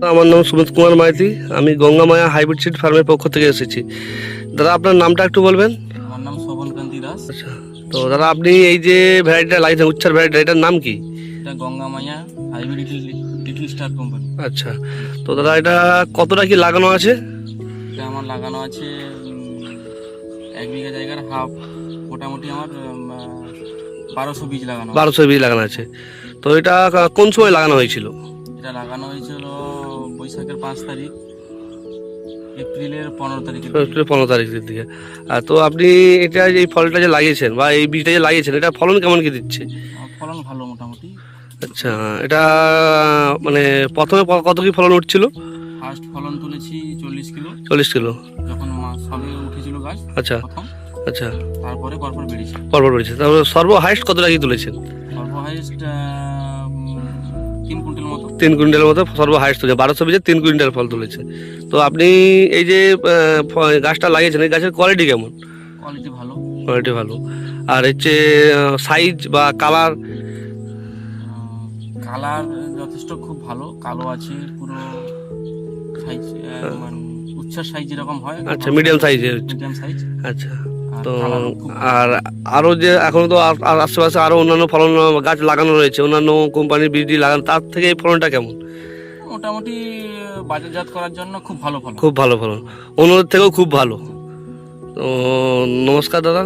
আমার নাম সুমিত কুমার মাইতি। আমি গঙ্গামায়া হাইব্রিড সিড ফার্মের পক্ষ থেকে এসেছি। দাদা, আপনার নামটা একটু বলবেন? আমার নাম শোভনকান্তি দাস। আচ্ছা, তো দাদা আপনি এই যে ভ্যারাইটিটা লাগিয়েছেন, উচ্চার ভ্যারাইটি, এটার নাম কি? এটা Gangamaya hybrid little star company. আচ্ছা, তো দাদা এটা কতটা কি লাগানো আছে? এটা আমার লাগানো আছে 1 বিঘা জায়গার হাফ, মোটামুটি আমার 1200 বীজ লাগানো আছে। 1200 বীজ লাগানো আছে। তো এটা কোন সময় লাগানো হয়েছিল? এটা লাগানো হয়েছিল বৈশাখের 5 তারিখ, এপ্রিলের 15 তারিখের দিকে। 15 তারিখের দিকে। তো আপনি এটা যে এই ফলটা যে লাগিয়েছেন বা এই বীজটা যে লাগিয়েছেন, এটা ফলন কেমন কি দিচ্ছে? ফলন ভালো মোটামুটি। আচ্ছা, এটা মানে প্রথমে কত কি ফলন উঠছিল? ফার্স্ট ফলন তুলেছি 40 কিলো, 40 কিলো। যখন সবে উঠেছিল গাছ আচ্ছা প্রথম। আচ্ছা, তারপরে পরপর বেড়েছে। পরপর বেড়েছে। তারপরে সর্ব হাইস্ট কতটা কি তুলেছেন? সর্ব হাইস্ট 3 কুইন্টাল মতো। 3 কুইন্টালের মতো সর্ব হাইস্ট তুলেছে। 1200 বীজে 3 কুইন্টাল ফল তুলেছে। তো আপনি এই যে গাছটা লাগিয়েছেন, এই গাছের কোয়ালিটি কেমন? কোয়ালিটি ভালো। কোয়ালিটি ভালো। আর হচ্ছে সাইজ বা কালার? কালার যথেষ্ট খুব ভালো, কালো আছে পুরো সাইজ, মানে উচ্চার সাইজ যেরকম হয়। আচ্ছা, মিডিয়াম সাইজের। Medium size. আচ্ছা, আর তো কালারও খুব আর আরও যে এখনো তো আর আশেপাশে আরও অন্যান্য ফলন গাছ লাগানো রয়েছে, অন্যান্য কোম্পানির বীজ লাগানো, তার থেকে এই ফলনটা কেমন? মোটামুটি বাজারজাত করার জন্য খুব ভালো ফলন। খুব ভালো ফলন, অন্যদের থেকেও খুব ভালো। তো নমস্কার দাদা।